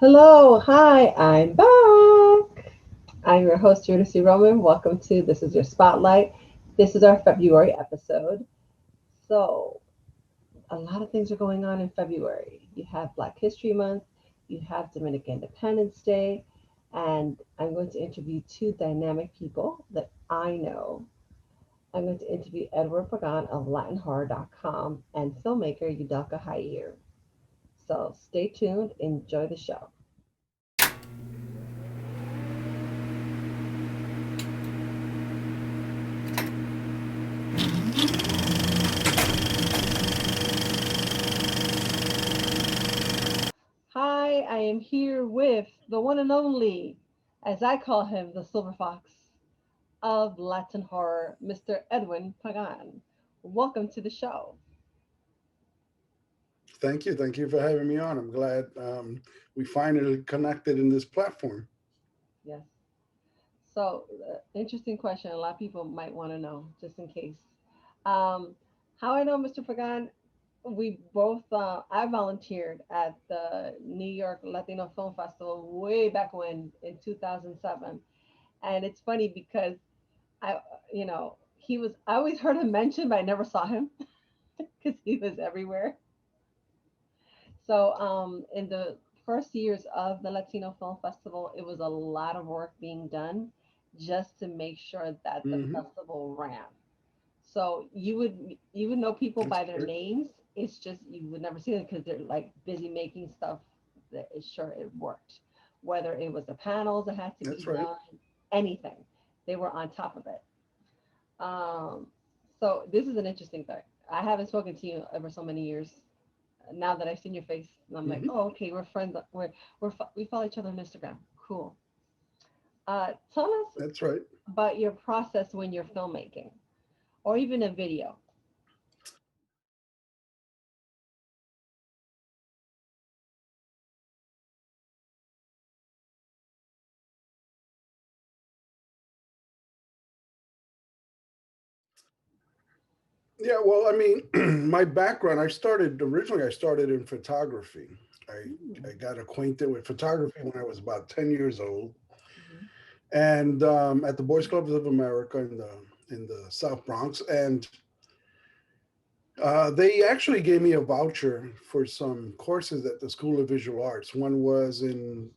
Hello, hi, I'm back. I'm your host, Eurydice Roman. Welcome to This is Your Spotlight. This is our February episode. So, a lot of things are going on in February. You have Black History Month, you have Dominican Independence Day, and I'm going to interview two dynamic people that I know. I'm going to interview Edwin Pagan of LatinHorror.com and filmmaker Yudelka. So, stay tuned, enjoy the show. Hi, I am here with the one and only, as I call him, the Silver Fox of Latin horror, Mr. Edwin Pagan. Welcome to the show. Thank you. Thank you for having me on. I'm glad we finally connected in this platform. Yes. So, interesting question. A lot of people might want to know, just in case. Um, how I know Mr. Pagan? We both. I volunteered at the New York Latino Film Festival way back when in 2007, and it's funny because I, he was. I always heard him mentioned, but I never saw him because he was everywhere. So, in the first years of the Latino Film Festival, it was a lot of work being done just to make sure that the Hmm. festival ran. So you would know people That's by their great. names. It's just you would never see them because they're like busy making stuff that is sure it worked. Whether it was the panels that had to be That's right. done, anything, they were on top of it. Um, so this is an interesting thing. I haven't spoken to you ever so many years. Now that I've seen your face, I'm like, Hmm. oh, okay, we're friends. We follow each other on Instagram. Cool. Tell us That's right. about your process when you're filmmaking, or even a video. Yeah. Well, I mean, my background. I started in photography. I Mm, got acquainted with photography when I was about 10 years old, mhm, and at the Boys Clubs of America in the South Bronx, and they actually gave me a voucher for some courses at the School of Visual Arts. One was in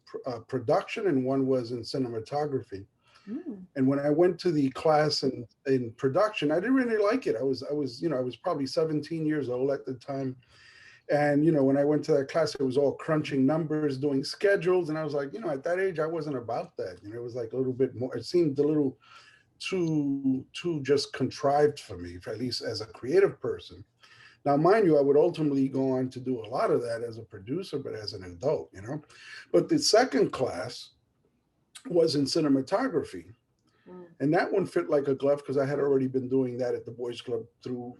production, and one was in cinematography. mm, And when I went to the class in production, I didn't really like it. I was probably 17 years old at the time. And, when I went to that class, it was all crunching numbers, doing schedules. And I was like, at that age, I wasn't about that. It was like a little bit more, it seemed a little too just contrived for me, at least as a creative person. Now, mind you, I would ultimately go on to do a lot of that as a producer, but as an adult. But the second class was in cinematography. mm, And that one fit like a glove because I had already been doing that at the Boys Club through,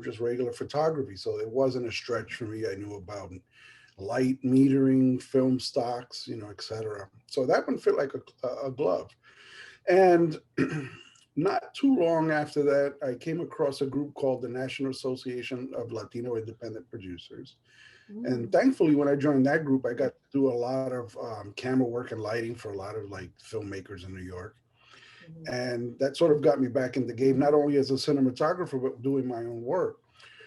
just regular photography. So it wasn't a stretch for me. I knew about light metering, film stocks, etc. So that one fit like a glove. And not too long after that, I came across a group called the National Association of Latino Independent Producers. And mm, thankfully, when I joined that group, I got to do a lot of camera work and lighting for a lot of like filmmakers in New York. mhm, And that sort of got me back in the game, not only as a cinematographer, but doing my own work.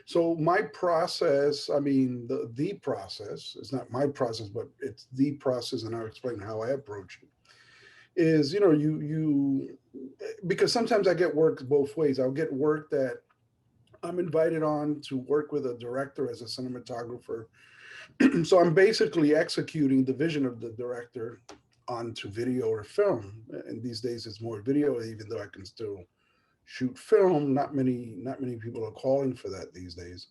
So my process, I mean, the process is not my process, but it's the process, and I'll explain how I approach it. Is you because sometimes I get work both ways. I'll get work that I'm invited on to work with a director as a cinematographer. So I'm basically executing the vision of the director onto video or film. And these days it's more video, even though I can still shoot film. Not many people are calling for that these days.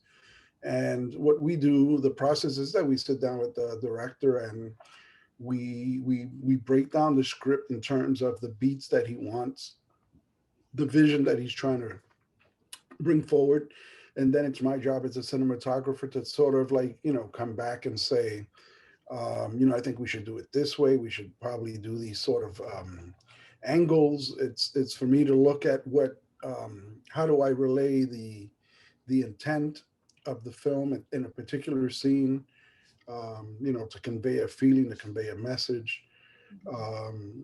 And what we do, the process is that we sit down with the director and we break down the script in terms of the beats that he wants, the vision that he's trying to bring forward. And then it's my job as a cinematographer to sort of like, come back and say, I think we should do it this way. We should probably do these sort of angles. It's for me to look at how do I relay the intent of the film in a particular scene, you know, to convey a feeling, to convey a message, um,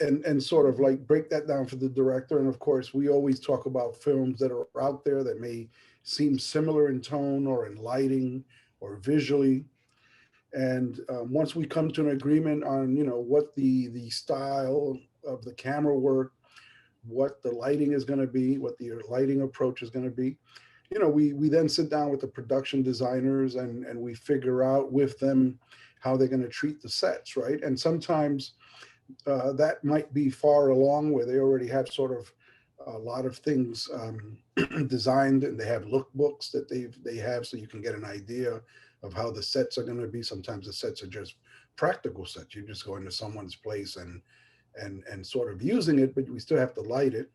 and sort of like break that down for the director. And of course, we always talk about films that are out there that may seem similar in tone or in lighting or visually. And once we come to an agreement on, you know, what the style of the camera work, what the lighting is going to be, what the lighting approach is going to be, you know, we then sit down with the production designers and we figure out with them how they're going to treat the sets, right? And sometimes that might be far along where they already have sort of a lot of things designed, and they have lookbooks that they have, so you can get an idea of how the sets are going to be. Sometimes the sets are just practical sets. You just go into someone's place and sort of using it, but we still have to light it.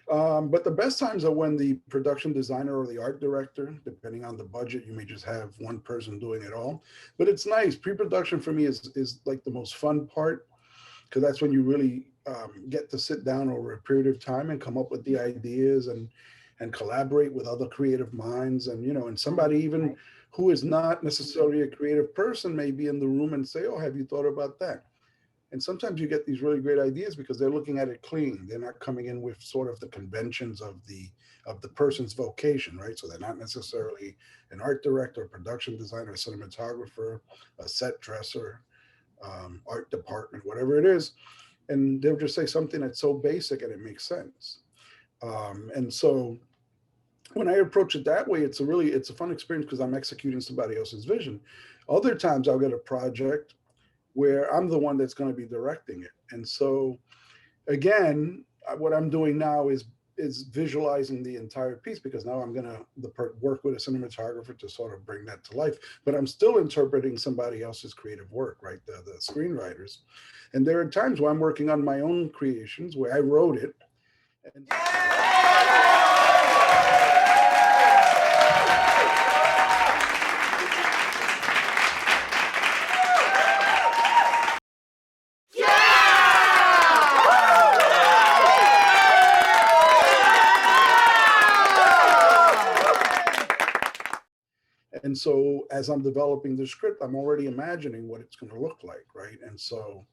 But the best times are when the production designer or the art director, depending on the budget, you may just have one person doing it all. But it's nice. Pre-production for me is like the most fun part, because that's when you really get to sit down over a period of time and come up with the ideas and collaborate with other creative minds. And, you know, and somebody even who is not necessarily a creative person may be in the room and say, oh, have you thought about that? And sometimes you get these really great ideas because they're looking at it clean. They're not coming in with sort of the conventions of the person's vocation, right? So they're not necessarily an art director, a production designer, a cinematographer, a set dresser, art department, whatever it is. And they'll just say something that's so basic and it makes sense. And so when I approach it that way, it's a fun experience because I'm executing somebody else's vision. Other times I'll get a project where I'm the one that's going to be directing it. And so again, what I'm doing now is visualizing the entire piece, because now I'm going to work with a cinematographer to sort of bring that to life. But I'm still interpreting somebody else's creative work, right? The screenwriters. And there are times where I'm working on my own creations where I wrote it. And And so as I'm developing the script, I'm already imagining what it's going to look like, right? And so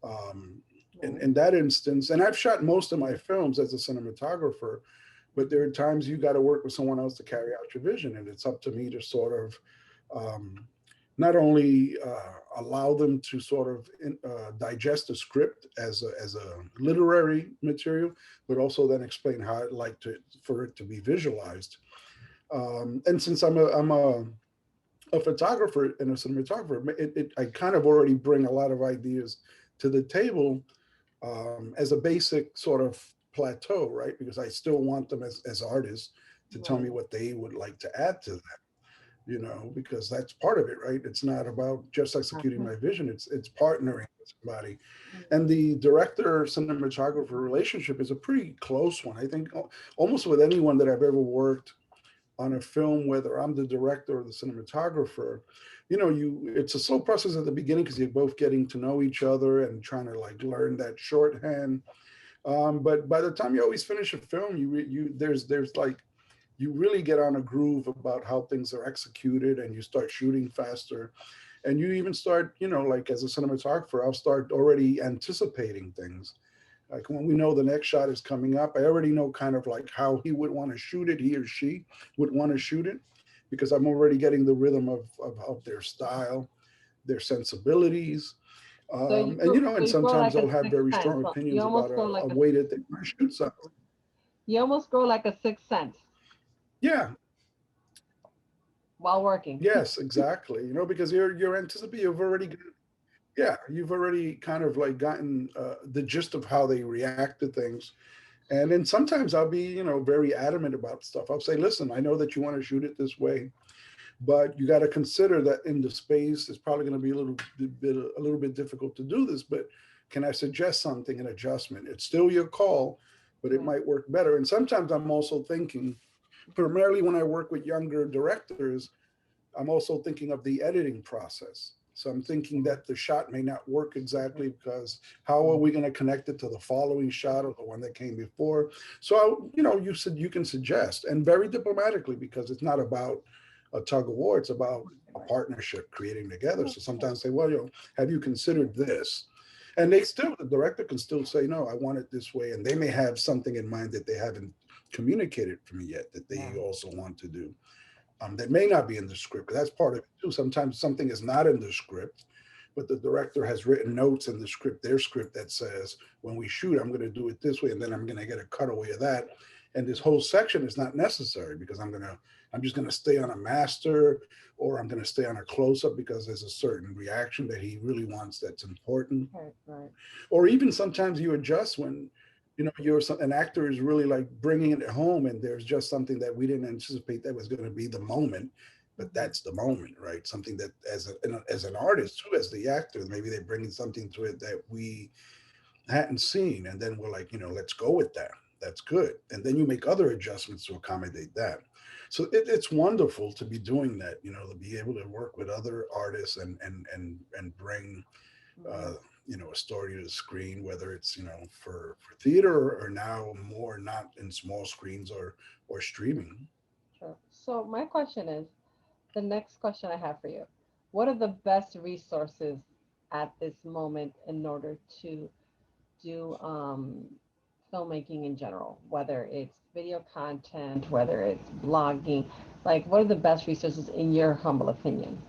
um, in that instance, and I've shot most of my films as a cinematographer, but there are times you got to work with someone else to carry out your vision. And it's up to me to sort of um, not only allow them to sort of digest the script as a literary material, but also then explain how I'd like for it to be visualized. And since I'm a photographer and a cinematographer, I kind of already bring a lot of ideas to the table as a basic sort of plateau, right? Because I still want them as artists to tell me what they would like to add to that, you know, because that's part of it, right? It's not about just executing my vision. It's partnering with somebody. And the director cinematographer relationship is a pretty close one. I think almost with anyone that I've ever worked on a film, whether I'm the director or the cinematographer, you know, it's a slow process at the beginning because you're both getting to know each other and trying to like learn that shorthand. But by the time you always finish a film, there's like, you really get on a groove about how things are executed, and you start shooting faster. And you even start, you know, like as a cinematographer, I'll start already anticipating things. Like when we know the next shot is coming up, I already know kind of like how he would want to shoot it, he or she would want to shoot it, because I'm already getting the rhythm of their style, their sensibilities. And you know, and sometimes they'll have very strong opinions about a way that they want to shoot something. You almost grow like a sixth sense Yeah. while working. Yes, exactly. You know, because you're anticipating, you've already kind of like gotten the gist of how they react to things. And then sometimes I'll be, you know, very adamant about stuff. I'll say, listen, I know that you want to shoot it this way, but you got to consider that in the space, it's probably going to be a little bit difficult to do this, but can I suggest something, an adjustment? It's still your call, but it might work better. And sometimes I'm also thinking, primarily when I work with younger directors, I'm also thinking of the editing process. So I'm thinking that the shot may not work exactly because how are we going to connect it to the following shot or the one that came before? So, you know, you said you can suggest, and very diplomatically, because it's not about a tug of war. It's about a partnership creating together. So sometimes say, well, have you considered this? And the director can still say, no, I want it this way. And they may have something in mind that they haven't communicated to me yet that they also want to do. That may not be in the script. 'Cause that's part of it too. Sometimes something is not in the script, but the director has written notes in the script, their script, that says, when we shoot, I'm going to do it this way, and then I'm going to get a cutaway of that. And this whole section is not necessary because I'm just going to stay on a master, or I'm going to stay on a close up because there's a certain reaction that he really wants that's important. Right. Or even sometimes you adjust when an actor is really like bringing it home, and there's just something that we didn't anticipate that was going to be the moment, but that's the moment, right? Something that as an artist too, as the actor, maybe they're bringing something to it that we hadn't seen, and then we're like, let's go with that. That's good. And then you make other adjustments to accommodate that. So it's wonderful to be doing that, to be able to work with other artists and bring a story to the screen, whether it's for theater or now more not in small screens or streaming. Sure. So my question is, the next question I have for you: what are the best resources at this moment in order to do filmmaking in general, whether it's video content, whether it's blogging? Like, what are the best resources in your humble opinion?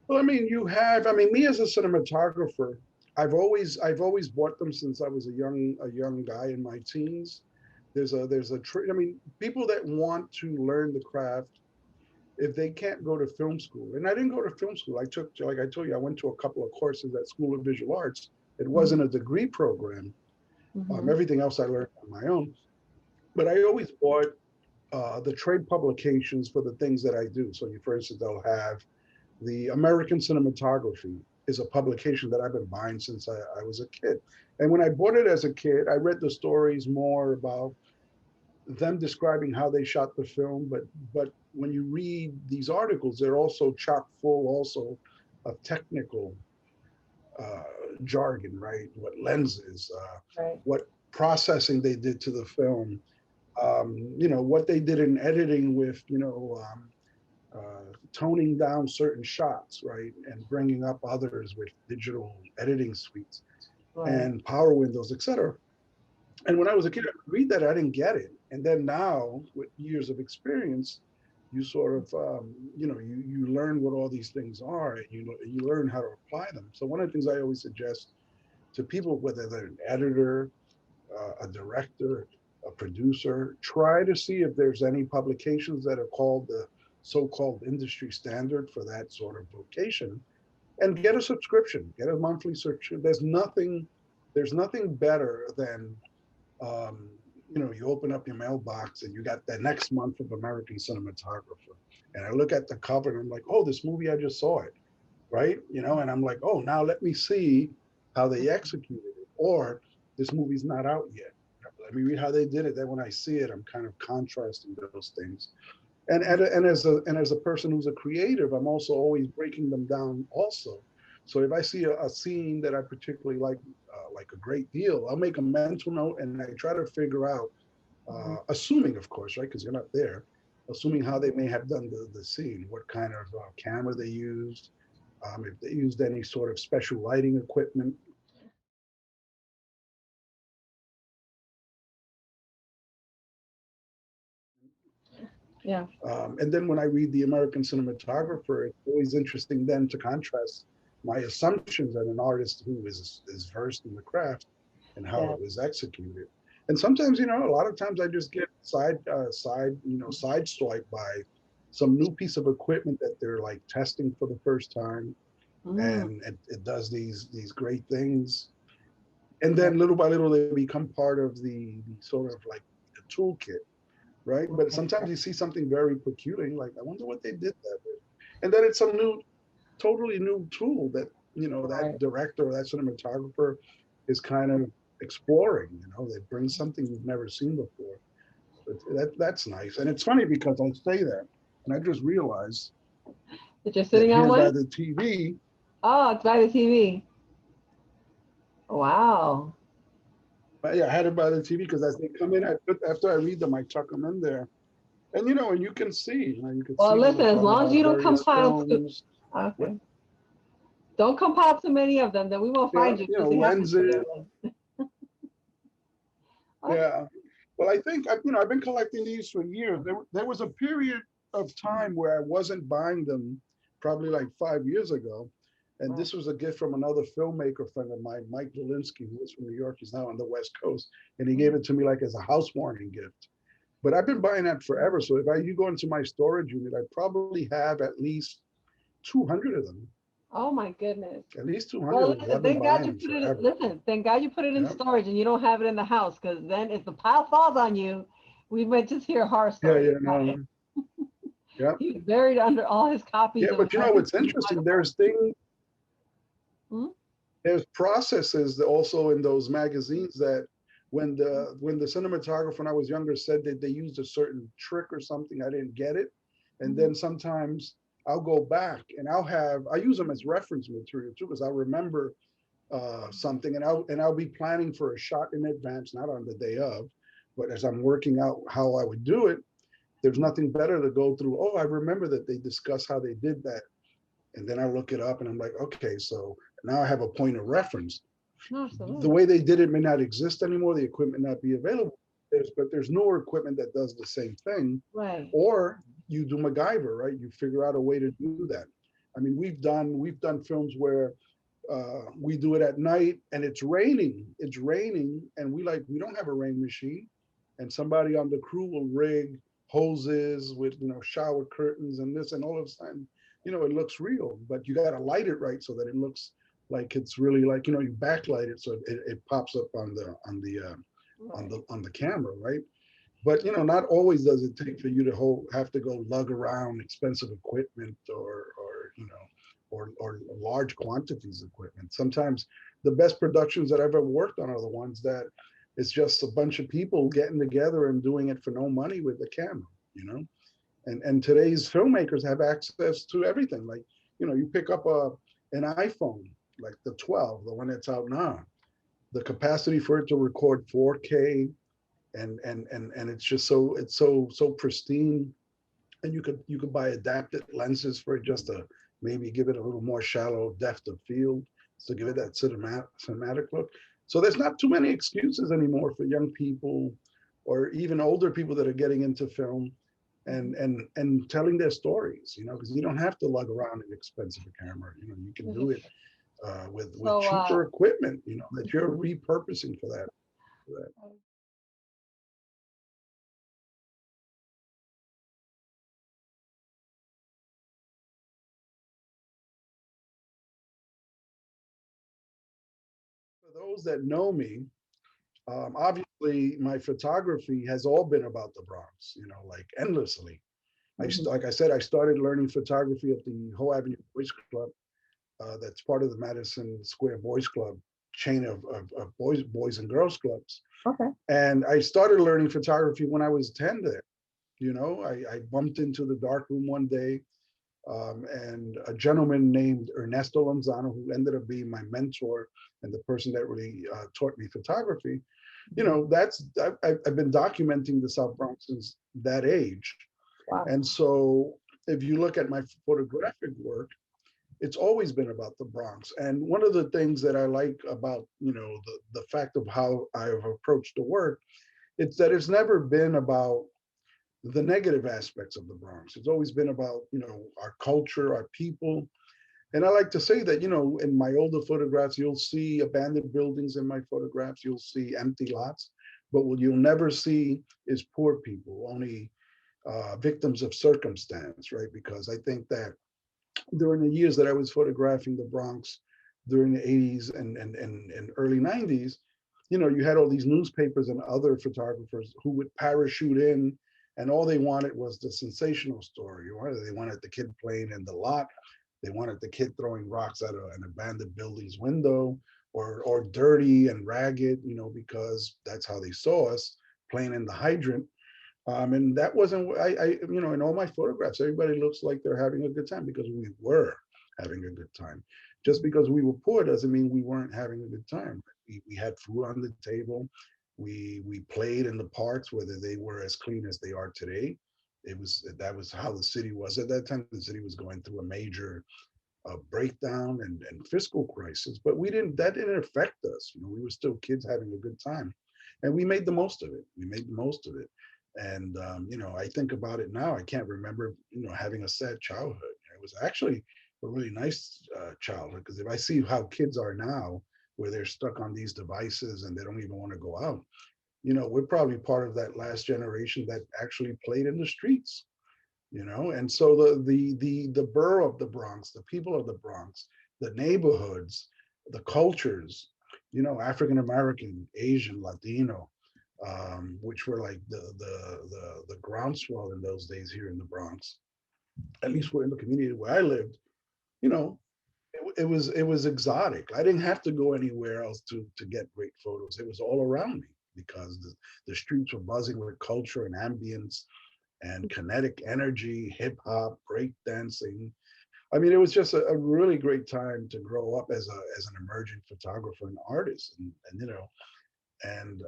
Well, me as a cinematographer, I've always bought them since I was a young guy in my teens. People that want to learn the craft, if they can't go to film school, and I didn't go to film school. Like I told you, I went to a couple of courses at School of Visual Arts. It wasn't a degree program. Mm-hmm. Everything else I learned on my own. But I always bought the trade publications for the things that I do. So, for instance, they'll have the American Cinematography is a publication that I've been buying since I was a kid. And when I bought it as a kid, I read the stories more about them describing how they shot the film. But when you read these articles, they're also chock full also of technical uh, jargon, right? What lenses, Right. what processing they did to the film, what they did in editing with, toning down certain shots, right, and bringing up others with digital editing suites Right. and power windows, etc. And when I was a kid, I would read that, I didn't get it. And then now, with years of experience, you sort of, you learn what all these things are, and you learn how to apply them. So one of the things I always suggest to people, whether they're an editor, a director, a producer, try to see if there's any publications that are called the so-called industry standard for that sort of vocation, and get a subscription, get a monthly subscription. There's nothing better than, you open up your mailbox and you got the next month of American Cinematographer. And I look at the cover and I'm like, oh, this movie, I just saw it, right? And I'm like, oh, now let me see how they executed it. Or this movie's not out yet. Let me read how they did it. Then when I see it, I'm kind of contrasting those things. And as a person who's a creative, I'm also always breaking them down also. So if I see a scene that I particularly like a great deal, I'll make a mental note and I try to figure out, assuming, of course, right, because you're not there, assuming how they may have done the scene, what kind of camera they used, if they used any sort of special lighting equipment. Yeah. And then when I read the American Cinematographer, it's always interesting then to contrast my assumptions and an artist who is versed in the craft and how Yeah. it was executed. And sometimes, a lot of times I just get sideswiped by some new piece of equipment that they're like testing for the first time, Mm. and it does these great things. And Right. then little by little they become part of the sort of like the toolkit, right? But Right. sometimes you see something very peculiar, like, I wonder what they did that with. And then it's some totally new tool that, that Right. director or that cinematographer is kind of exploring, they bring something you've never seen before. That's nice. And it's funny because I say that, and I just realized That you're that sitting on here by one? the TV, Oh, it's by the TV. Wow. yeah, I had it by the TV because as they come in, after I read them, I tuck them in there. And and you can see, you can Well, see when listen, we're as talking long as about you don't various compile too, films. What, okay. Don't compile too many of them, then we won't yeah, find you because you have to put lenses. it in. Okay. Yeah. Well, I think I've been collecting these for years. There was a period of time where I wasn't buying them, probably like 5 years ago. And Right. this was a gift from another filmmaker friend of mine, Mike Zielinski, who is from New York. He's now on the West Coast, and he gave Mhm. it to me like as a housewarming gift. But I've been buying that forever. So if you go into my storage unit, I probably have at least 200 of them. Oh my goodness. At least 200 Well, of them. listen, I've been thank God buying you them put it in, forever. listen, thank God you put it in Yeah. storage and you don't have it in the house, because then if the pile falls on you, we might just hear horror Yeah. stories Yeah. about it. No. Yeah. He was buried under all his copies Yeah. of But American what's interesting? Cinematographer. There's things Hmm? there's processes that also in those magazines that when the cinematographer when I was younger said that they used a certain trick or something, I didn't get it. And Hmm. then sometimes I'll go back and I use them as reference material too, because I'll remember something and I'll be planning for a shot in advance, not on the day of, but as I'm working out how I would do it, there's nothing better to go through. Oh, I remember that they discussed how they did that. And then I look it up and I'm like, okay, so now I have a point of reference. The Absolutely. way they did it may not exist anymore. The equipment not be available. But there's newer equipment that does the same thing. Right. Or you do MacGyver, right? You figure out a way to do that. I mean, we've done films where we do it at night and it's raining. It's raining, and we don't have a rain machine, and somebody on the crew will rig hoses with shower curtains and this, and all of a sudden, it looks real. But you got to light it right so that it looks like it's really like you backlight it so it pops up Right. on the camera, right? But not always does it take for you to have to go lug around expensive equipment or large quantities of equipment. Sometimes the best productions that I've ever worked on are the ones that it's just a bunch of people getting together and doing it for no money with the camera, you know. And today's filmmakers have access to everything. Like, you pick up an iPhone, like the 12, the one that's out now, the capacity for it to record 4K and it's so pristine, and you could buy adapted lenses for it just to maybe give it a little more shallow depth of field to give it that cinematic look. So there's not too many excuses anymore for young people or even older people that are getting into film Hmm. and telling their stories, because you don't have to lug around an expensive camera. You can do it with So, cheaper equipment, that you're repurposing for that. For those that know me, obviously my photography has all been about the Bronx, like endlessly. mhm. Like I said, I started learning photography at the Hoe Avenue Boys Club. That's part of the Madison Square Boys Club chain of boys and girls clubs. Okay. And I started learning photography when I was 10 there. I bumped into the dark room one day, and a gentleman named Ernesto Lanzano, who ended up being my mentor and the person that really taught me photography. Mhm. I've been documenting the South Bronx since that age. Wow. And so if you look at my photographic work, it's always been about the Bronx. And one of the things that I like about, the fact of how I've approached the work, it's that it's never been about the negative aspects of the Bronx. It's always been about, our culture, our people. And I like to say that, in my older photographs, you'll see abandoned buildings in my photographs, you'll see empty lots, but what you'll never see is poor people, only victims of circumstance, right? Because I think that during the years that I was photographing the Bronx during the 80s and early 90s, you had all these newspapers and other photographers who would parachute in, and all they wanted was the sensational story. They wanted the kid playing in the lot. They wanted the kid throwing rocks at an abandoned building's window, or dirty and ragged, because that's how they saw us playing in the hydrant. And that wasn't in all my photographs, everybody looks like they're having a good time because we were having a good time. Just because we were poor doesn't mean we weren't having a good time. We had food on the table. We played in the parks, whether they were as clean as they are today. that was how the city was at that time. The city was going through a major breakdown and fiscal crisis, but that didn't affect us. You know, we were still kids having a good time, and we made the most of it. We made the most of it. And you know, I think about it now. I can't remember, you know, having a sad childhood. It was actually a really nice childhood, because if I see how kids are now, where they're stuck on these devices and they don't even want to go out, you know, we're probably part of that last generation that actually played in the streets, you know. And so the borough of the Bronx, the people of the Bronx, the neighborhoods, the cultures, you know, African American, Asian, Latino, which were like the groundswell in those days here in the Bronx. At least we're in the community where I lived, you know, it was exotic. I didn't have to go anywhere else to get great photos. It was all around me, because the streets were buzzing with culture and ambience and kinetic energy, hip hop, break dancing. I mean, it was just a really great time to grow up as an emerging photographer and artist, and you know, and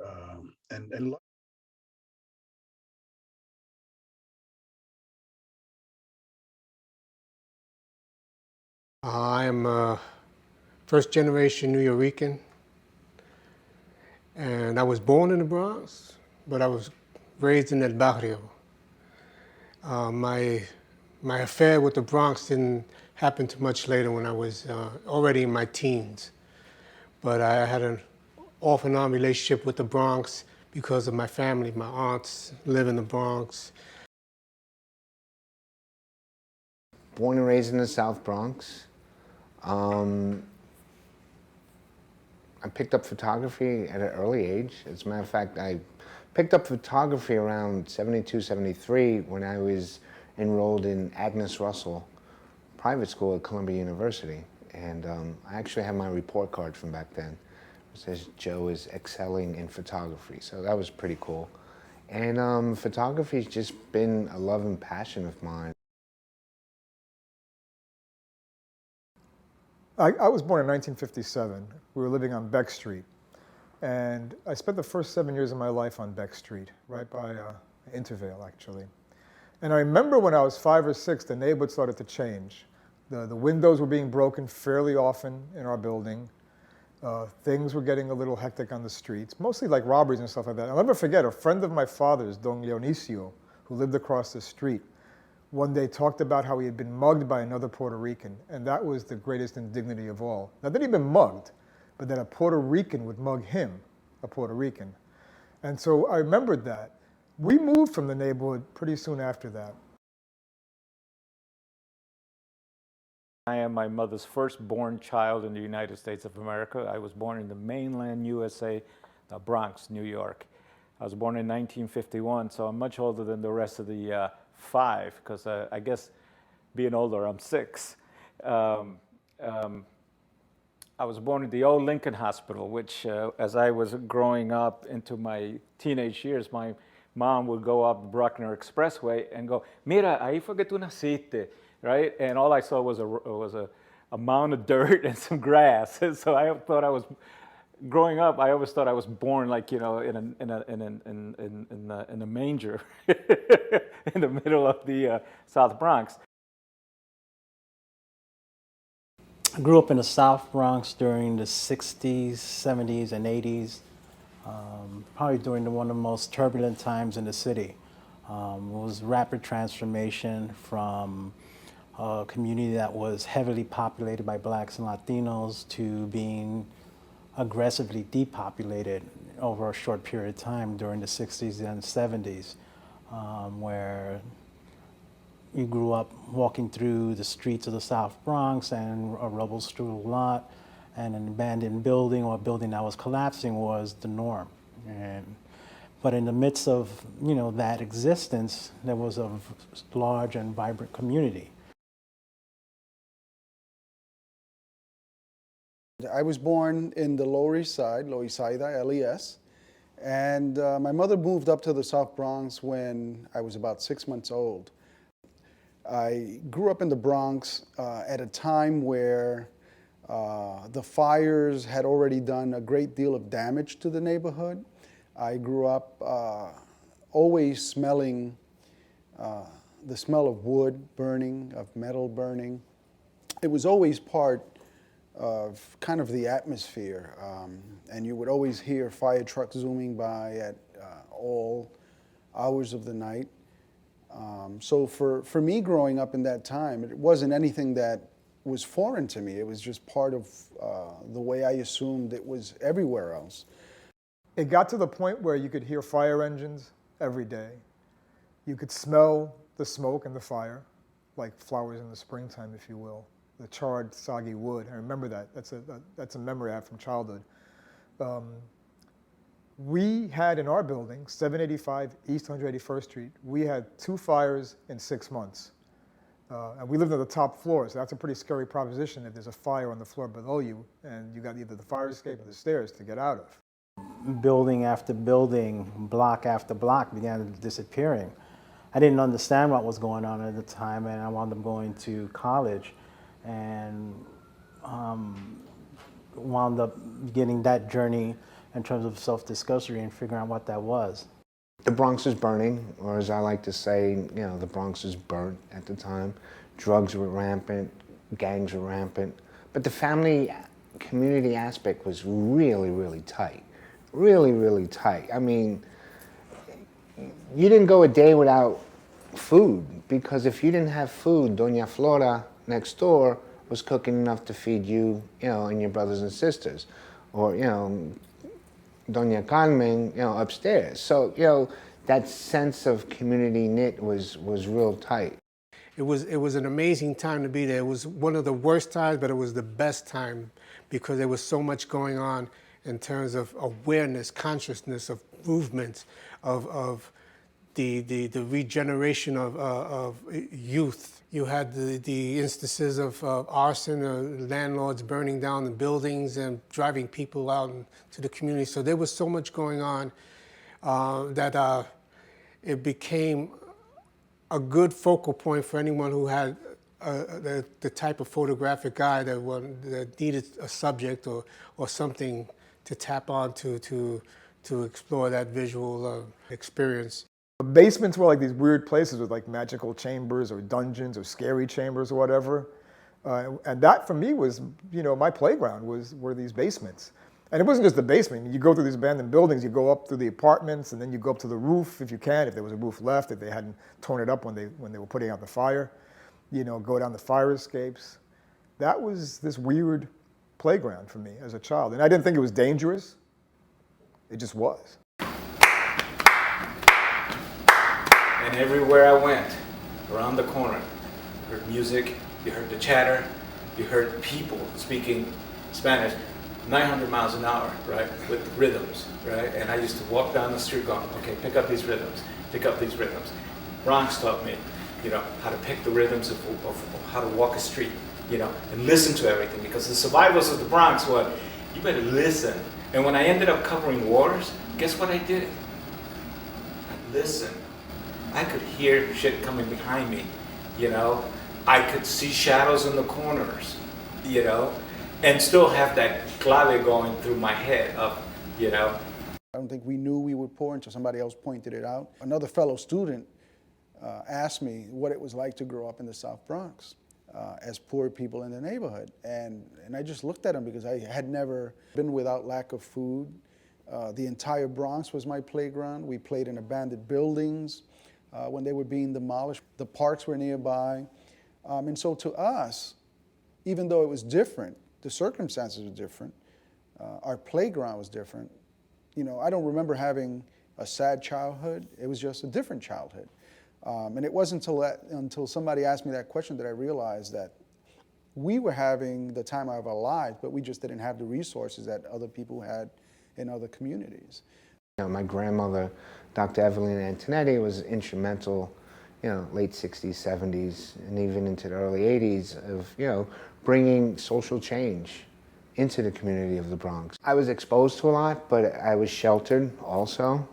I am a first generation New Yorican, and I was born in the Bronx, but I was raised in El Barrio. My affair with the Bronx didn't happen too much later, when I was already in my teens. But I had an off and on relationship with the Bronx because of my family. My aunts live in the Bronx. Born and raised in the South Bronx. I picked up photography at an early age. As a matter of fact, I picked up photography around 72, 73 when I was enrolled in Agnes Russell private school at Columbia University. And I actually have my report card from back then. It says Joe is excelling in photography. So that was pretty cool. And photography's just been a love and passion of mine. I was born in 1957. We were living on Beck Street. And I spent the first 7 years of my life on Beck Street, right by Intervale, actually. And I remember when I was 5 or 6, the neighborhood started to change. The windows were being broken fairly often in our building. Things were getting a little hectic on the streets, mostly like robberies and stuff like that. I'll never forget, a friend of my father's, Don Leonicio, who lived across the street, one day talked about how he had been mugged by another Puerto Rican, and that was the greatest indignity of all. Not that he'd been mugged, but that a Puerto Rican would mug him, a Puerto Rican. And so I remembered that. We moved from the neighborhood pretty soon after that. I am my mother's firstborn child in the United States of America. I was born in the mainland USA, the Bronx, New York. I was born in 1951, so I'm much older than the rest of the 5, because I guess being older, I'm 6. I was born at the old Lincoln Hospital, which as I was growing up into my teenage years, my mom would go up the Bruckner Expressway and go, "Mira, ahí fue que tú naciste," right? And all I saw was a mound of dirt and some grass. And so I thought I was, growing up, I always thought I was born like, you know, in a manger in the middle of the South Bronx. I grew up in the South Bronx during the 60s, 70s, and 80s, probably during one of the most turbulent times in the city. It was rapid transformation from a community that was heavily populated by blacks and Latinos to being aggressively depopulated over a short period of time during the 60s and 70s, where you grew up walking through the streets of the South Bronx, and a rubble-strewn lot and an abandoned building or a building that was collapsing was the norm. But in the midst of, you know, that existence, there was a large and vibrant community. I was born in the Lower East Side, Loisaida, LES, and my mother moved up to the South Bronx when I was about 6 months old. I grew up in the Bronx at a time where the fires had already done a great deal of damage to the neighborhood. I grew up always smelling the smell of wood burning, of metal burning. It was always part of kind of the atmosphere. And you would always hear fire trucks zooming by at all hours of the night. So for me growing up in that time, it wasn't anything that was foreign to me. It was just part of the way I assumed it was everywhere else. It got to the point where you could hear fire engines every day. You could smell the smoke and the fire, like flowers in the springtime, if you will. The charred, soggy wood. I remember that. That's a memory I have from childhood. We had in our building, 785 East 181st Street, we had 2 fires in 6 months. And we lived on the top floor, so that's a pretty scary proposition if there's a fire on the floor below you and you got either the fire escape or the stairs to get out of. Building after building, block after block began disappearing. I didn't understand what was going on at the time, and I wound up going to college and wound up getting that journey in terms of self-discovery and figuring out what that was. The Bronx was burning, or as I like to say, the Bronx was burnt at the time. Drugs were rampant, gangs were rampant, but the family community aspect was really, really tight. Really, really tight. I mean, you didn't go a day without food, because if you didn't have food, Doña Flora next door was cooking enough to feed you, and your brothers and sisters, or, Doña Carmen, upstairs. So, that sense of community knit was real tight. It was an amazing time to be there. It was one of the worst times, but it was the best time because there was so much going on in terms of awareness, consciousness of movements, of the regeneration of youth. You had the instances of arson, landlords burning down the buildings and driving people out into the community. So there was so much going on that it became a good focal point for anyone who had the type of photographic eye that needed a subject or something to tap on to explore that visual experience. Basements were like these weird places with like magical chambers or dungeons or scary chambers or whatever. And that for me was, my playground were these basements. And it wasn't just the basement. You go through these abandoned buildings, you go up through the apartments, and then you go up to the roof if you can, if there was a roof left, if they hadn't torn it up when they were putting out the fire. Go down the fire escapes. That was this weird playground for me as a child. And I didn't think it was dangerous. It just was. And everywhere I went, around the corner, you heard music, you heard the chatter, you heard people speaking Spanish, 900 miles an hour, right, with rhythms, right? And I used to walk down the street going, okay, pick up these rhythms, pick up these rhythms. Bronx taught me, how to pick the rhythms of how to walk a street, and listen to everything, because the survivors of the Bronx were, you better listen. And when I ended up covering wars, guess what I did? I listened. I could hear shit coming behind me, I could see shadows in the corners, and still have that clave going through my head of, I don't think we knew we were poor until somebody else pointed it out. Another fellow student asked me what it was like to grow up in the South Bronx as poor people in the neighborhood. And I just looked at him because I had never been without lack of food. The entire Bronx was my playground. We played in abandoned buildings when they were being demolished. The parks were nearby. And so to us, even though it was different, the circumstances were different, our playground was different. I don't remember having a sad childhood. It was just a different childhood. And it wasn't until somebody asked me that question that I realized that we were having the time of our lives, but we just didn't have the resources that other people had in other communities. My grandmother, Dr. Evelyn Antonetti, was instrumental, late 60s, 70s, and even into the early 80s of, bringing social change into the community of the Bronx. I was exposed to a lot, but I was sheltered also.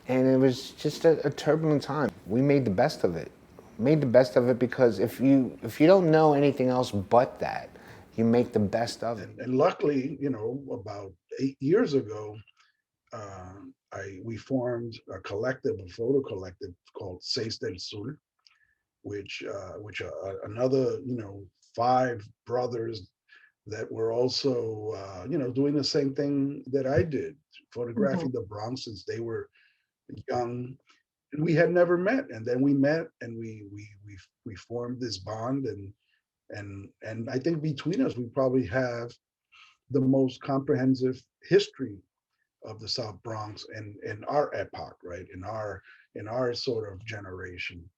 And it was just a turbulent time. We made the best of it. Made the best of it because if you don't know anything else but that, you make the best of it. And luckily, about 8 years ago, we formed a collective, a photo collective called Seis del Sur, which another, 5 brothers that were also, doing the same thing that I did, Mhm. photographing the Bronx since they were young. And we had never met, and then we met, and we formed this bond, and I think between us we probably have the most comprehensive history of the South Bronx in our epoch, right? In our sort of generation.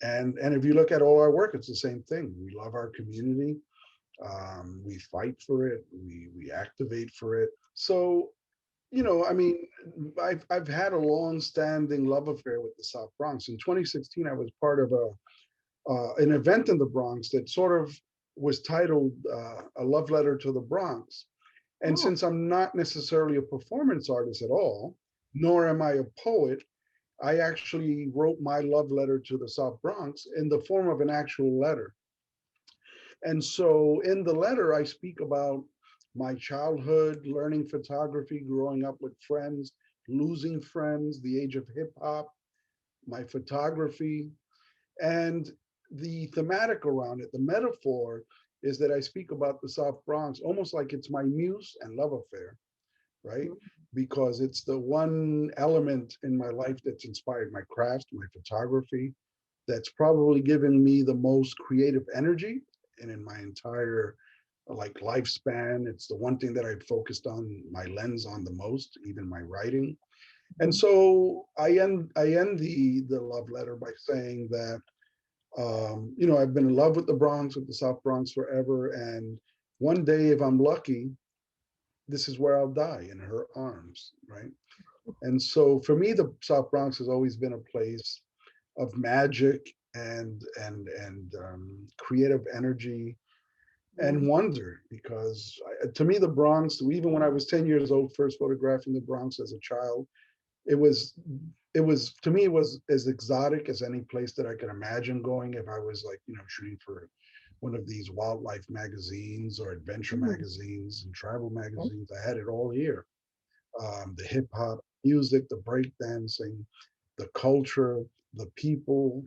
And if you look at all our work, it's the same thing. We love our community. We fight for it. We activate for it. So, I mean, I've had a long-standing love affair with the South Bronx. In 2016, I was part of an event in the Bronx that sort of was titled "A Love Letter to the Bronx." And Oh, since I'm not necessarily a performance artist at all, nor am I a poet, I actually wrote my love letter to the South Bronx in the form of an actual letter. And so in the letter, I speak about my childhood, learning photography, growing up with friends, losing friends, the age of hip hop, my photography, and the thematic around it, the metaphor is that I speak about the South Bronx almost like it's my muse and love affair, right? Because it's the one element in my life that's inspired my craft, my photography, that's probably given me the most creative energy. And in my entire like lifespan, it's the one thing that I focused on my lens on the most, even my writing. And mhm. so I end the love letter by saying that I've been in love with the Bronx, with the South Bronx forever. And one day, if I'm lucky, this is where I'll die, in her arms, right? And so for me, the South Bronx has always been a place of magic and creative energy and Mhm. wonder, because to me, the Bronx, even when I was 10 years old, first photographing the Bronx as a child, it was to me, it was as exotic as any place that I could imagine going if I was like, shooting for one of these wildlife magazines or adventure Mhm. magazines and travel magazines. I had it all here. The hip hop music, the break dancing, the culture, the people,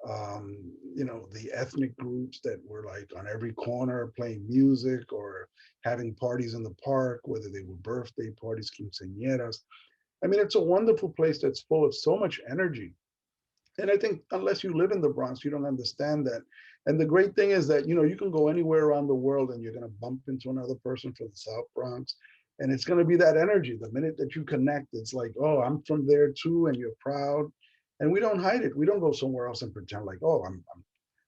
the ethnic groups that were like on every corner playing music or having parties in the park, whether they were birthday parties, quinceañeras. I mean, it's a wonderful place that's full of so much energy. And I think unless you live in the Bronx, you don't understand that. And the great thing is that, you can go anywhere around the world and you're going to bump into another person from the South Bronx. And it's going to be that energy. The minute that you connect, it's like, oh, I'm from there too. And you're proud. And we don't hide it. We don't go somewhere else and pretend like, oh,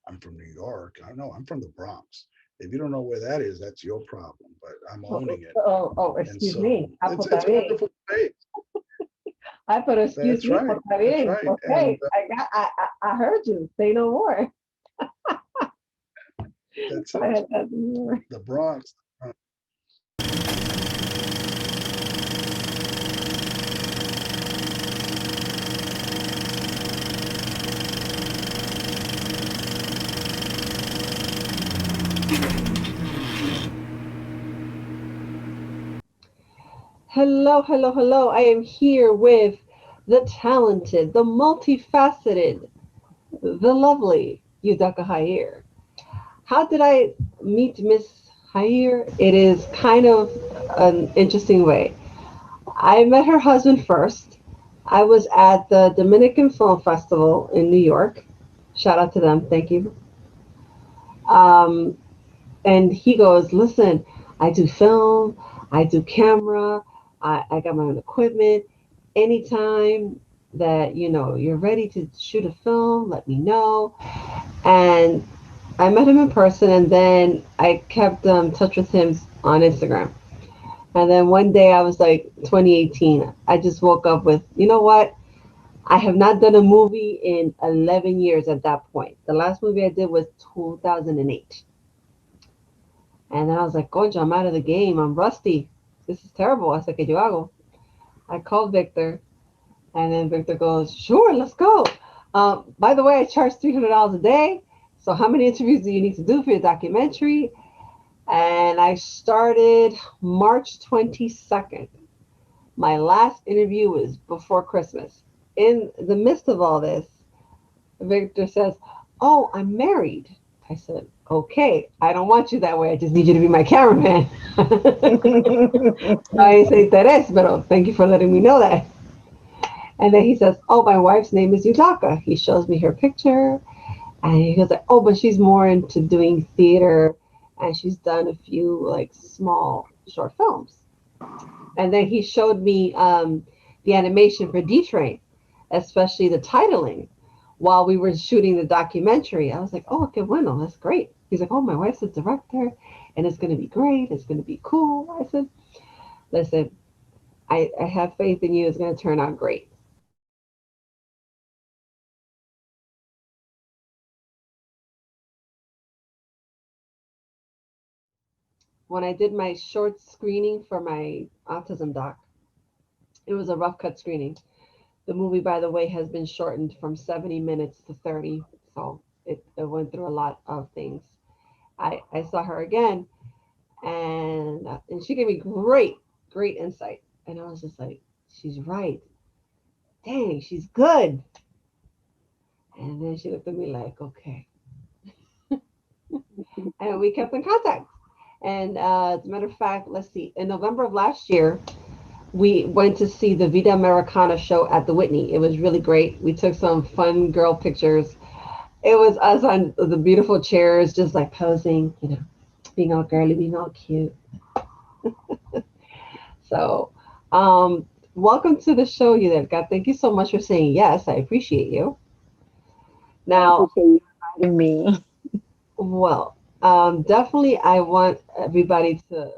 I'm from New York. I know I'm from the Bronx. If you don't know where that is, that's your problem. But I'm Oh, owning it. excuse And so me. Ah, pues está it's a bien. wonderful place. I thought, excuse That's me, pues right. está That's bien. right. And Okay, I heard you. Say no more. that's Go it. ahead, Edwin. The Bronx. Hello, hello, hello. I am here with the talented, the multifaceted, the lovely Yudelka Hayer. How did I meet Miss Hayer? It is kind of an interesting way. I met her husband first. I was at the Dominican Film Festival in New York. Shout out to them. Thank you. Um, and he goes, listen, I do film, I do camera, I got my own equipment. Anytime that you're ready to shoot a film, let me know. And I met him in person, and then I kept touch with him on Instagram. And then one day I was like 2018, I just woke up with, you know what? I have not done a movie in 11 years at that point. The last movie I did was 2008. And then I was like, Concha, I'm out of the game. I'm rusty. This is terrible. I said, ¿Qué yo hago? I called Victor, and then Victor goes, sure, let's go. By the way, I charge $300 a day. So how many interviews do you need to do for your documentary? And I started March 22nd. My last interview was before Christmas. In the midst of all this, Victor says, "Oh, I'm married." I said, "Okay, I don't want you that way. I just need you to be my cameraman." I say Teres, but thank you for letting me know that. And then he says, "Oh, my wife's name is Yudelka." He shows me her picture, and he goes like, "Oh, but she's more into doing theater, and she's done a few like small short films." And then he showed me the animation for DTrain, especially the titling, while we were shooting the documentary. I was like, "Oh, okay, bueno, that's great." He's like, "Oh, my wife's a director, and it's going to be great. It's going to be cool." I said, "Listen, I have faith in you. It's going to turn out great." When I did my short screening for my autism doc, it was a rough cut screening. The movie, by the way, has been shortened from 70 minutes to 30, so it went through a lot of things. I saw her again, and she gave me great insight, and I was just like, she's right. Dang, she's good. And then she looked at me like, okay, and we kept in contact. And as a matter of fact, let's see, in November of last year, we went to see the Vida Americana show at the Whitney. It was really great. We took some fun girl pictures. It was us on the beautiful chairs, just like posing, being all girly, being all cute. So, welcome to the show, Yudelka. Thank you so much for saying yes. I appreciate you. Now, Inviting me. well, definitely, I want everybody to,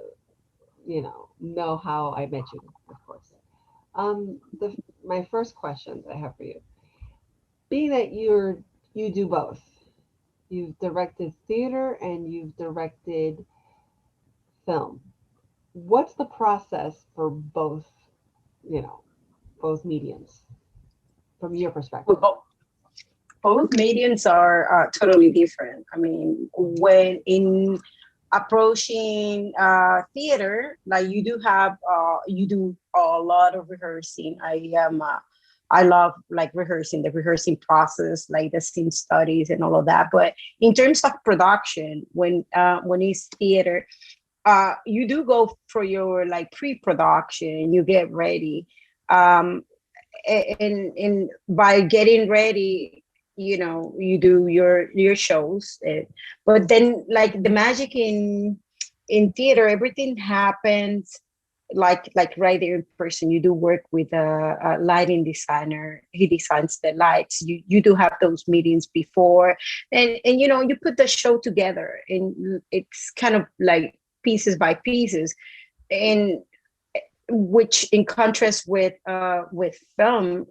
know how I met you, of course. My first question that I have for you, being that you do both, you've directed theater and you've directed film. What's the process for both, you know, both mediums from your perspective? Well, both mediums are totally different. I mean, when in approaching theater, like you do a lot of rehearsing. I love like rehearsing, the rehearsing process, like the scene studies and all of that. But in terms of production, when it's theater, you do go for your like pre-production, you get ready. Um, and by getting ready, you do your shows. But then like the magic in theater, everything happens like right there in person. You do work with a lighting designer. He designs the lights. You do have those meetings before, and you put the show together, and it's kind of like pieces by pieces. And which in contrast with film,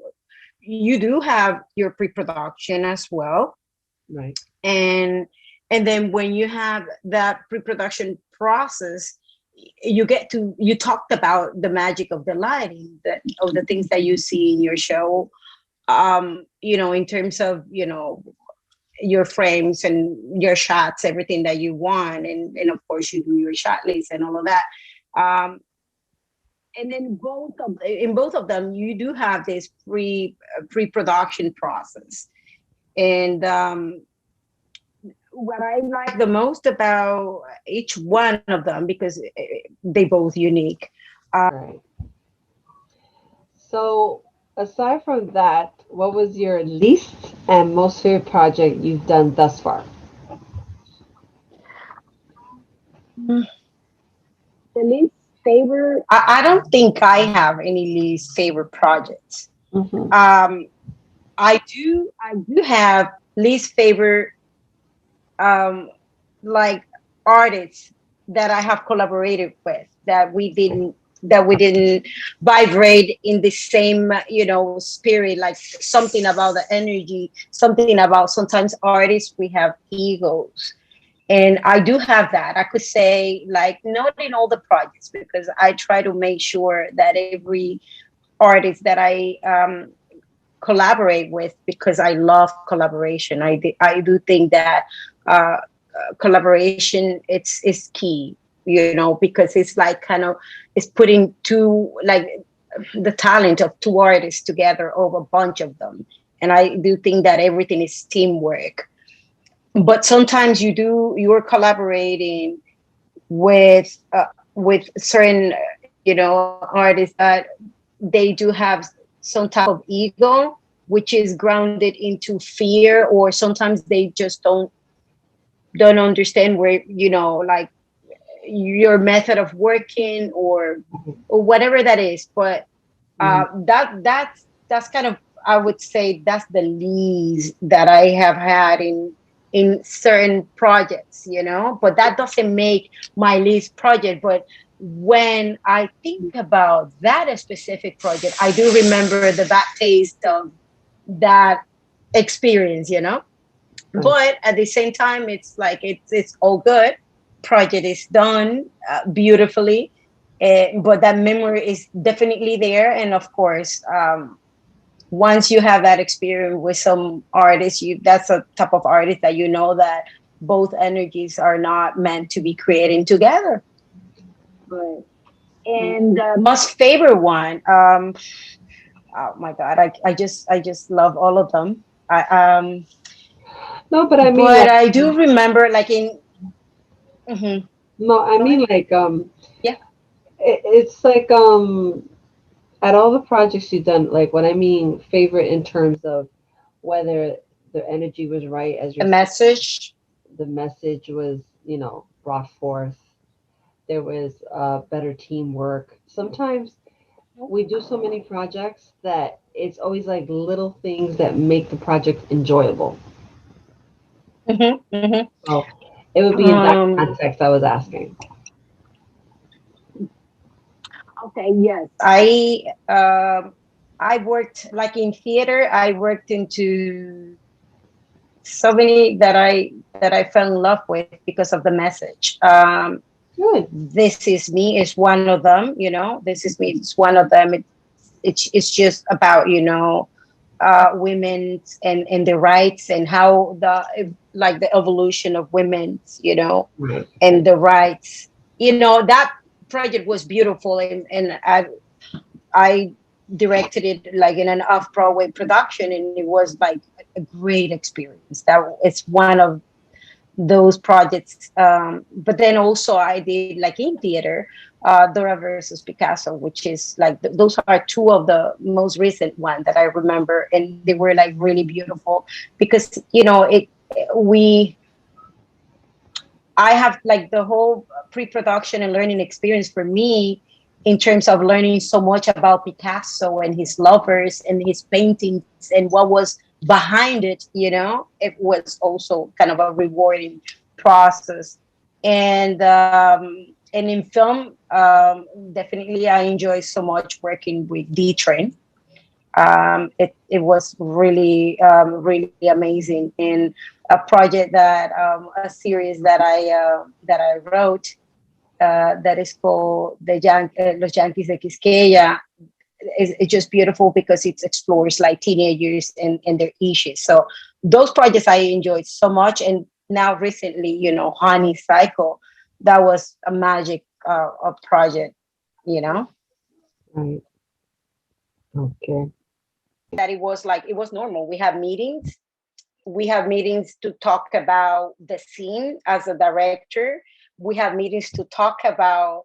you do have your pre-production as well. Right. And then when you have that pre-production process, you talked about the magic of the lighting, of the things that you see in your show, in terms of your frames and your shots, everything that you want, and of course you do your shot list and all of that. And then in both of them, you do have this pre-production process. And what I like the most about each one of them, because they both unique. Right. So, aside from that, what was your least and most favorite project you've done thus far? The least favorite, I don't think I have any least favorite projects. Mm-hmm. I do have least favorite like artists that I have collaborated with, that we didn't vibrate in the same spirit, like something about the energy, something about, sometimes artists, we have egos. And I do have that. I could say, like, not in all the projects, because I try to make sure that every artist that I collaborate with, because I love collaboration. I do think that uh, collaboration is key, because it's like kind of, it's putting two, like the talent of two artists together over a bunch of them. And I do think that everything is teamwork. But sometimes you're collaborating with certain, artists that they do have some type of ego, which is grounded into fear, or sometimes they just don't understand where, like your method of working or whatever that is. But that's kind of, I would say that's the least that I have had in certain projects, but that doesn't make my least project. But when I think about that specific project, I do remember the bad taste of that experience, but at the same time, it's like it's all good. Project is done beautifully, but that memory is definitely there. And of course, once you have that experience with some artists, that's a type of artist that that both energies are not meant to be creating together. Right. And most favorite one, oh my God, I just love all of them. No, but I mean, but I do remember, like in. Mm-hmm. No, I mean, like, yeah, it's like, at all the projects you've done, like, what I mean, favorite in terms of whether the energy was right, as the message. The message was, brought forth. There was better teamwork. Sometimes we do so many projects that it's always like little things that make the project enjoyable. Mm-hmm, mm-hmm. So it would be in that context I was asking. Okay, yes. I worked like in theater. I worked into so many that I fell in love with because of the message. Good. This Is Me is one of them. This Is Me is one of them. It's just about women and the rights and how the evolution of women's Right. and the rights. That project was beautiful, and I directed it like in an off-Broadway production, and it was like a great experience. That it's one of those projects. But then also I did like in theater, Dora versus Picasso, which is like those are two of the most recent ones that I remember, and they were like really beautiful because I have like the whole pre-production and learning experience for me in terms of learning so much about Picasso and his lovers and his paintings and what was behind it. It was also kind of a rewarding process. And in film, definitely I enjoy so much working with DTrain. It was really really amazing, and a project a series that I wrote that is called Los Yankees de Quisqueya. It's just beautiful because it explores like teenagers and their issues. So those projects I enjoyed so much. And now recently, Honey Cycle, that was a magic of project, Right. Okay. that it was normal. We have meetings to talk about the scene as a director. We have meetings to talk about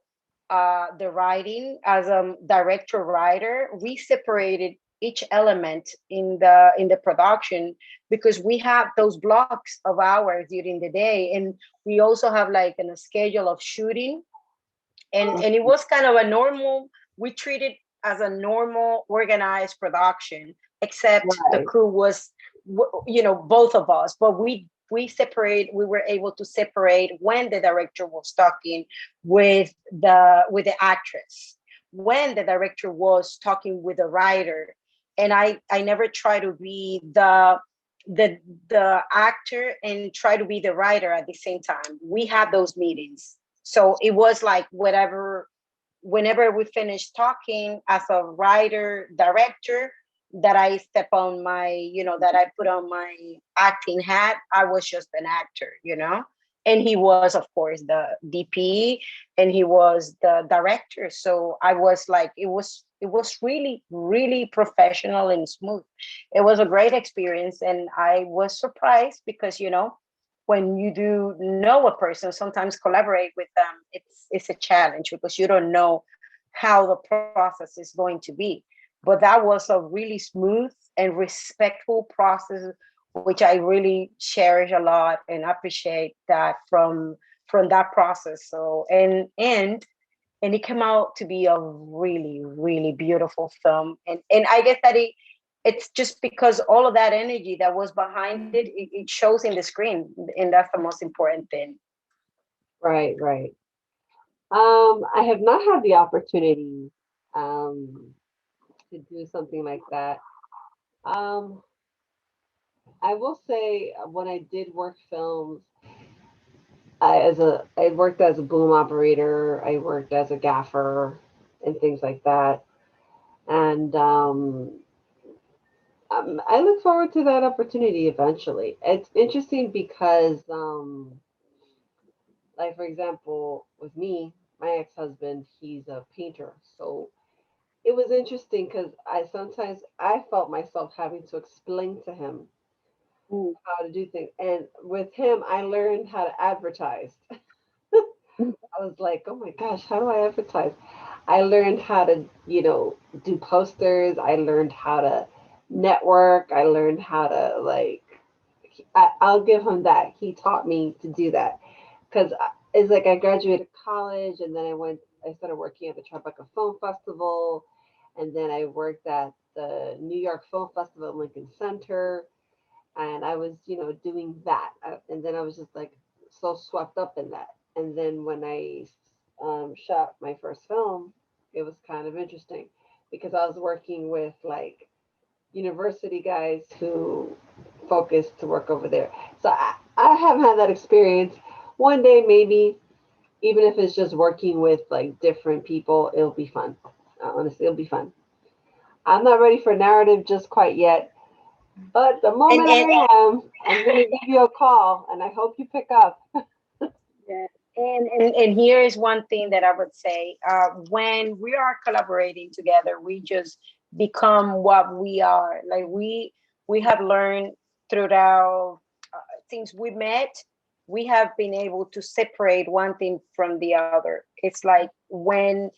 the writing as a director writer. We separated each element in the production because we have those blocks of hours during the day, and we also have like a schedule of shooting, and it was kind of a normal. We treat it as a normal organized production, except the crew was both of us, but we were able to separate when the director was talking with the actress, when the director was talking with the writer. And I never try to be the actor and try to be the writer at the same time. We had those meetings, so it was like whenever we finished talking as a writer director, that I step on my, that I put on my acting hat. I was just an actor, and he was, of course, the DP, and he was the director. So I was like, it was It was really, really professional and smooth. It was a great experience, and I was surprised because, when you do know a person, sometimes collaborate with them, it's a challenge because you don't know how the process is going to be. But that was a really smooth and respectful process, which I really cherish a lot and appreciate that from that process. So and it came out to be a really, really beautiful film. And I guess that it's just because all of that energy that was behind it shows in the screen, and that's the most important thing. Right, right. I have not had the opportunity um, to do something like that. Um, I will say when I did work films, I worked as a boom operator, I worked as a gaffer, and things like that. And I look forward to that opportunity eventually. It's interesting because, like for example, with me, my ex-husband, he's a painter, so it was interesting because I felt myself having to explain to him Mm. how to do things, and with him, I learned how to advertise. I was like, oh my gosh, how do I advertise? I learned how to, do posters. I learned how to network. I learned how to I'll give him that. He taught me to do that because it's like I graduated college and then I started working at the Tribeca Film Festival, and then I worked at the New York Film Festival in Lincoln Center, and I was, doing that, and then I was just like so swept up in that. And then when I shot my first film, it was kind of interesting because I was working with like university guys who focused to work over there. So I haven't had that experience. One day, maybe, even if it's just working with like different people, it'll be fun. Honestly, it'll be fun. I'm not ready for narrative just quite yet, but the And moment and I am, I'm going to give you a call and I hope you pick up. Yeah. And here is one thing that I would say. When we are collaborating together, we just become what we are. Like we have learned throughout since we met, we have been able to separate one thing from the other. It's like when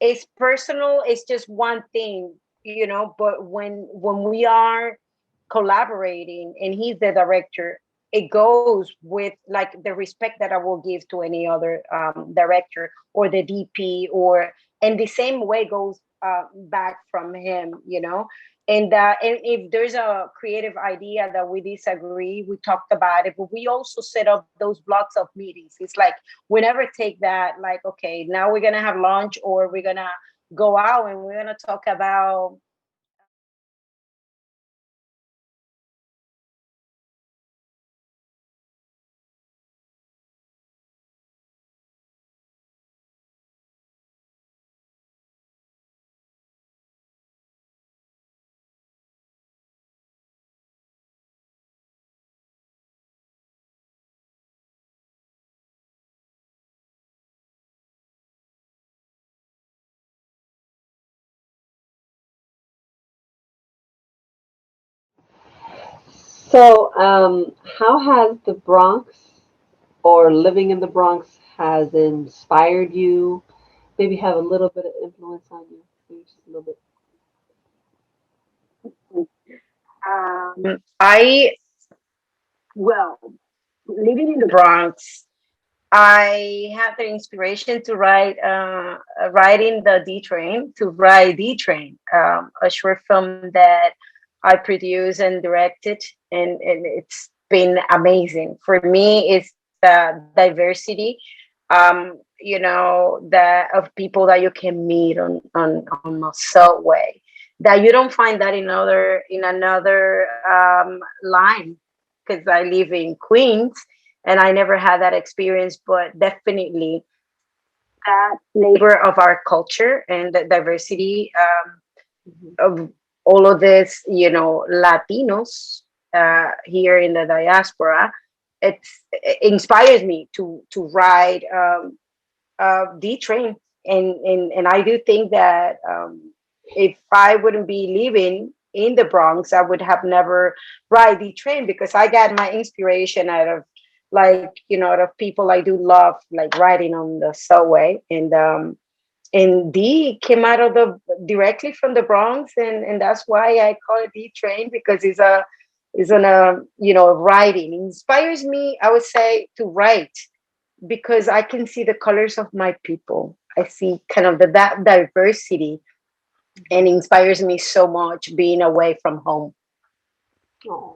it's personal, it's just one thing, but when we are collaborating and he's the director, it goes with like the respect that I will give to any other director or the DP, or and the same way goes back from him, and if there's a creative idea that we disagree, we talked about it, but we also set up those blocks of meetings. It's like we never take that like, okay, now we're gonna have lunch or we're gonna go out and we're gonna talk about So, how has the Bronx or living in the Bronx has inspired you? Maybe have a little bit of influence on you, maybe just a little bit. I well, living in the Bronx, I had the inspiration to writing the DTrain, to write DTrain, a short film that I produced and directed, and it's been amazing. For me, it's the diversity, that of people that you can meet on a subway, that you don't find that in another line, because I live in Queens and I never had that experience, but definitely that flavor of our culture and the diversity Mhm. of all of this, Latinos here in the diaspora, it inspires me to ride D train, and I do think that if I wouldn't be living in the Bronx, I would have never ride the train, because I got my inspiration out of, like, out of people I do love, like riding on the subway. And D came out of the directly from the Bronx, and that's why I call it DTrain, because it's on a writing. It inspires me, I would say, to write, because I can see the colors of my people. I see kind of that diversity, and inspires me so much being away from home. Oh.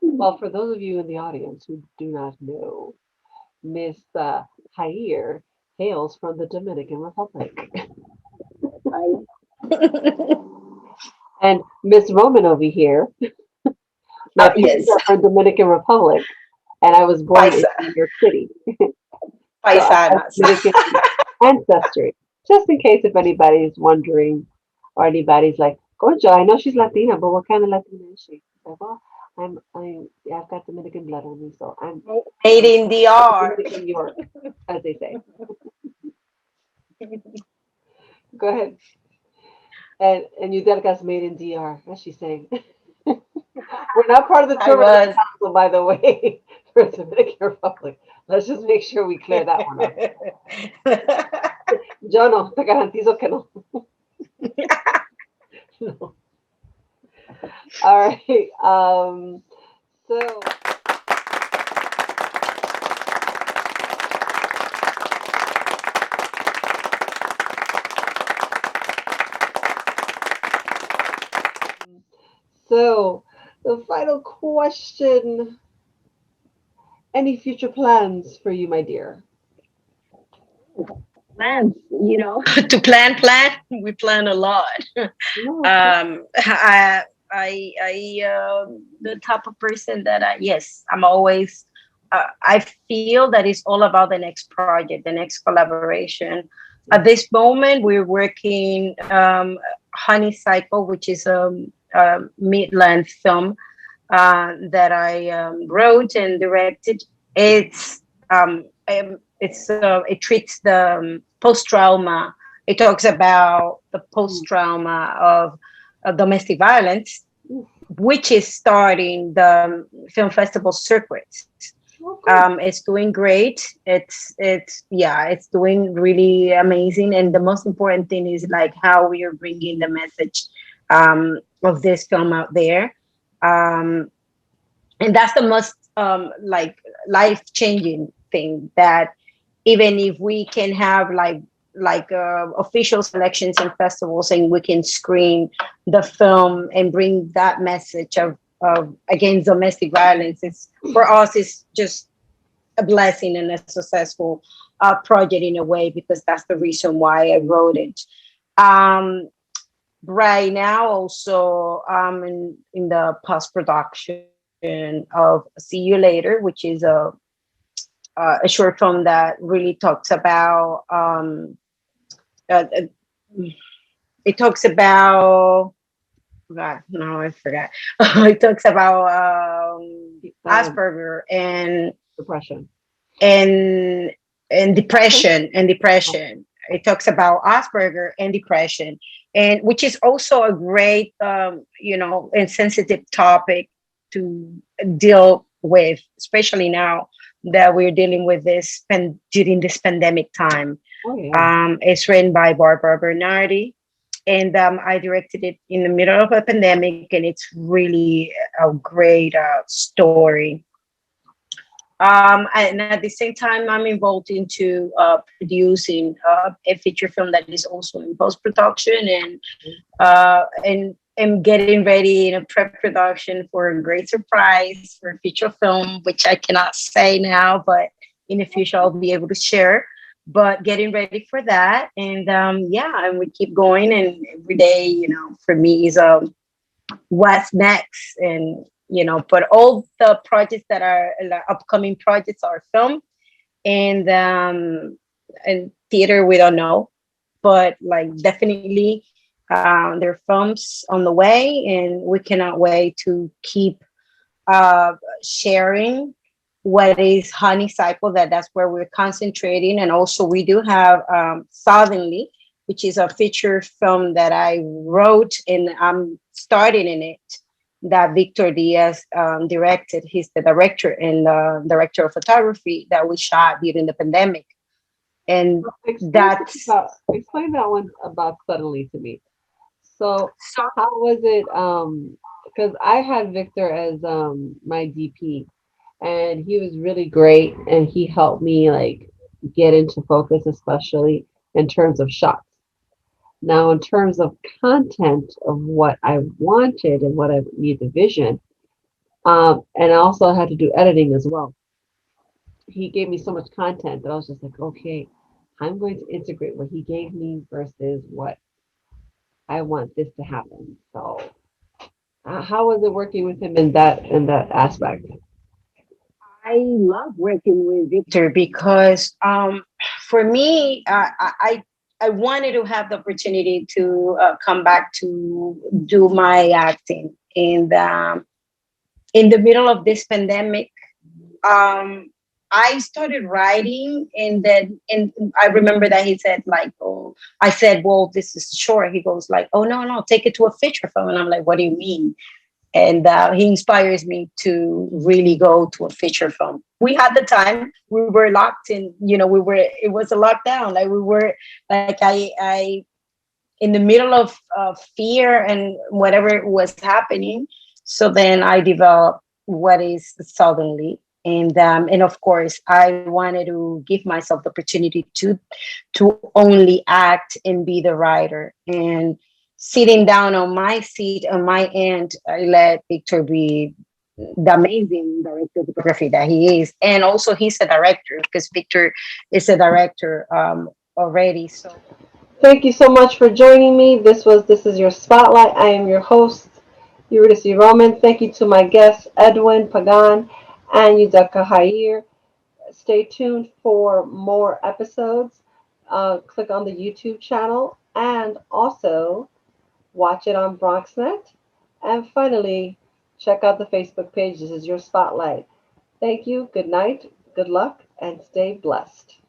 Well, for those of you in the audience who do not know, Miss Jair hails from the Dominican Republic. And Miss Roman over here, my parents Yes, are from Dominican Republic, and I was born in Paisa, New York City. So I have paisanas. Dominican ancestry. Just in case if anybody's wondering, or anybody's like, Concha, I know she's Latina, but what kind of Latina is she? Like, well, I've got Dominican blood on me, so Made in the art. Dominican York, as they say. Go ahead. And Yudelka's made in DR, as she's saying. We're not part of the I tourism was. council, by the way, for Dominican Republic. Let's just make sure we clear that one up. Yo no, te garantizo que no. No. All right. So So, the final question. Any future plans for you, my dear? Plans, to plan. We plan a lot. No, I the type of person that yes, I'm always. I feel that it's all about the next project, the next collaboration. At this moment, we're working Honey Cycle, which is a mid-length film that I wrote and directed. It treats the post trauma. It talks about the post trauma of domestic violence, which is starting the film festival circuits. It's doing great. It's doing really amazing. And the most important thing is like how we are bringing the message of this film out there. And that's the most like life-changing thing, that even if we can have official selections and festivals, and we can screen the film and bring that message of against domestic violence, it's for us, it's just a blessing and a successful project in a way, because that's the reason why I wrote it. Right now, also in the post-production of See You Later, which is a short film that really talks about it talks about God, no, I forgot. It talks about Asperger and depression. and depression. It talks about Asperger and depression, and which is also a great and sensitive topic to deal with, especially now that we're dealing with this during this pandemic time. Oh, yeah. It's written by Barbara Bernardi, and I directed it in the middle of a pandemic, and it's really a great story. And at the same time, I'm involved into producing a feature film that is also in post-production, and getting ready in a pre-production for a great surprise for a feature film, which I cannot say now, but in the future I'll be able to share. But getting ready for that, and and we keep going, and every day, for me is what's next, and but all the projects that are upcoming projects are film and theater, we don't know, but like definitely there are films on the way, and we cannot wait to keep sharing what is Honey Cycle. That's where we're concentrating, and also we do have Suddenly, which is a feature film that I wrote and I'm starting in it, that Victor Diaz directed. He's the director and director of photography that we shot during the pandemic. And that's explain that one about Suddenly to me. So how was it? Because I had Victor as my DP, and he was really great, and he helped me like get into focus, especially in terms of shots. Now, in terms of content of what I wanted and what I need the vision, and I also had to do editing as well. He gave me so much content that I was just like, okay, I'm going to integrate what he gave me versus what I want this to happen. So, how was it working with him in that aspect? I love working with Victor because for me, I wanted to have the opportunity to come back to do my acting. And in the middle of this pandemic, I started writing, and I remember that he said like, "Oh," I said, "Well, this is short." He goes like, "Oh no, take it to a feature film," and I'm like, "What do you mean?" And he inspires me to really go to a feature film. We had the time, we were locked in, it was a lockdown. Like we were, like I in the middle of fear and whatever was happening. So then I developed what is Suddenly. And of course, I wanted to give myself the opportunity to only act and be the writer. And sitting down on my seat on my end, I let Victor be the amazing director of photography that he is. And also he's a director because Victor is a director already. So Thank you so much for joining me. This is your spotlight. I am your host, Eurydice Roman. Thank you to my guests, Edwin Pagan and Yudelka. Stay tuned for more episodes. Click on the YouTube channel and also watch it on BronxNet. And finally, check out the Facebook page. This is your spotlight. Thank you. Good night. Good luck and stay blessed.